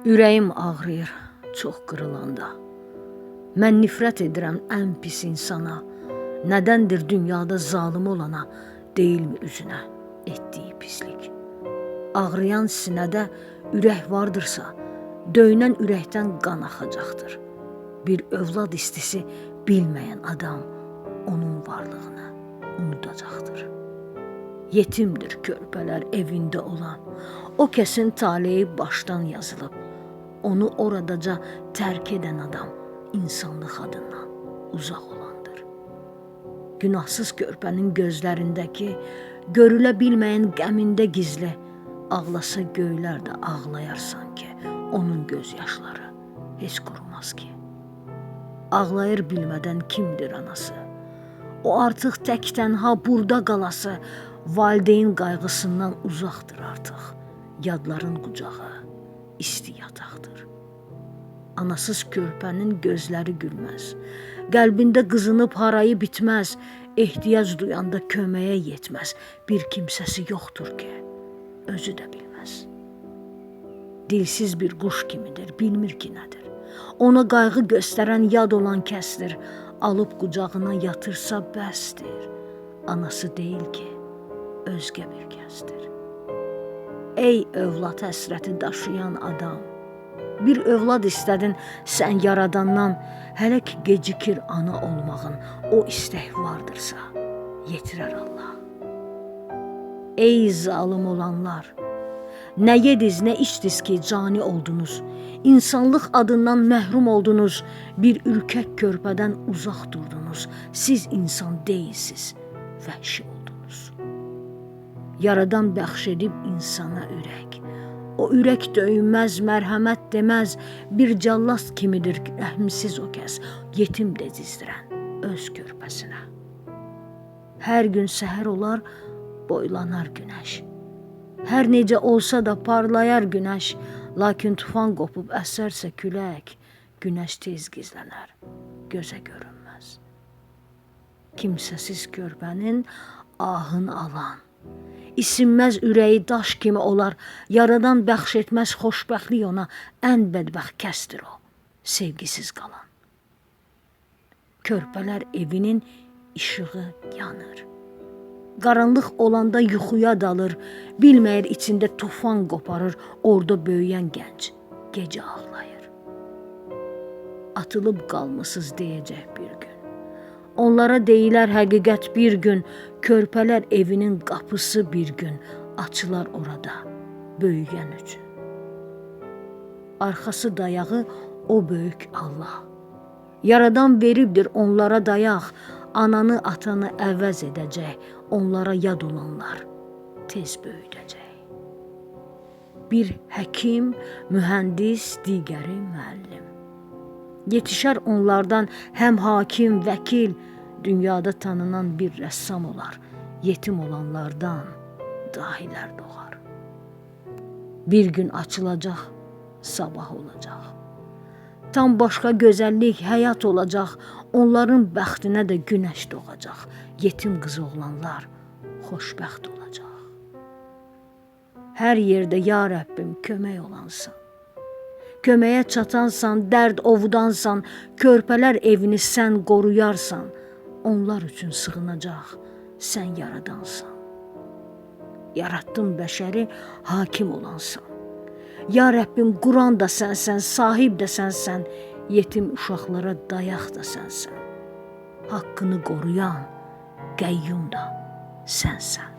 Ürəyim ağrıyır çox qırılanda. Mən nifrət edirəm ən pis insana. Nədəndir dünyada zalım olana, deyilmi üzünə etdiyi pislik? Ağrıyan sinədə ürək vardırsa, döyünən ürəkdən qan axacaqdır. Bir övlad istisi bilməyən adam onun varlığını unudacaqdır. Yetimdir körpələr evində olan, o kəsin taleyi başdan yazılıb. Onu oradaca tərk edən adam insanlıq adından uzaq olandır. Günahsız körpənin gözlərindəki, görülə bilməyən qəmində gizli, ağlasa göylər də ağlayar sanki, onun göz yaşları heç qurumaz ki. Ağlayır bilmədən kimdir anası, o artıq tək tənha burada qalası, valideyn qayğısından uzaqdır artıq, yadların qucağı isti yataqdır. Anasız körpənin gözləri gülməz, qəlbində qızınıb harayı bitməz, ehtiyac duyanda köməyə yetməz, bir kimsəsi yoxdur ki, özü də bilməz. Dilsiz bir quş kimidir, bilmir ki nədir. Ona qayğı göstərən yad olan kəsdir, alıb qucağına yatırsa bəsdir. Anası deyil ki, özgə bir kəsdir. Ey övlad həsrəti daşıyan adam, bir övlad istədin sən yaradandan, hələ ki gecikir ana olmağın, o istək vardırsa, yetirər Allah. Ey zalım olanlar, nə yediz, nə içdiz ki cani oldunuz, insanlıq adından məhrum oldunuz, bir ürkək körpədən uzaq durdunuz, siz insan deyilsiz, vəhşi oldunuz. Yaradan bəxş edib insana ürək, o ürək döyünməz, mərhəmət deməz, bir cəllaz kimidir rəhmsiz o kəs, yetim də dizdirən öz körpəsinə. Hər gün səhər olar, boylanar günəş. Hər necə olsa da parlayar günəş, lakin tufan qopub əsərsə külək, günəş tez gizlənər, gözə görünməz. Kimsəsiz körpənin ahını alan, isinməz ürəyi daş kimi olar, yaradan bəxş etməz xoşbəxtlik ona, ən bədbəxt kəsdir o, sevgisiz qalan. Körpələr evinin işığı yanır. Qaranlıq olanda yuxuya dalır, bilməyir içində tufan qoparır, orada böyüyən gənc gecə ağlayır. Atılıb qalmısız deyəcək bir gün. Onlara deyilər həqiqət bir gün, körpələr evinin qapısı bir gün açılar orada, böyüyən üçün. Arxası dayağı o böyük Allah. Yaradan veribdir onlara dayaq, ananı atanı əvəz edəcək, onlara yad olanlar tez böyüdəcək. Bir həkim, mühəndis, digəri müəllim. Yetişər onlardan həm hakim, vəkil, dünyada tanınan bir rəssam olar, yetim olanlardan dahilər doğar. Bir gün açılacaq, sabah olacaq. Tam başqa gözəllik, həyat olacaq, onların bəxtinə də günəş doğacaq, yetim qız oğlanlar xoşbəxt olacaq. Hər yerdə ya Rəbbim kömək olansan, köməyə çatansan, dərd ovudansan, körpələr evini sən qoruyarsan, onlar üçün sığınacaq, sən yaradansan. Yaratdın bəşəri, hakim olansan. Ya Rəbbim, Quran da sənsən, sahib də sənsən, yetim uşaqlara dayaq da sənsən. Haqqını qoruyan, qəyyum da sənsən.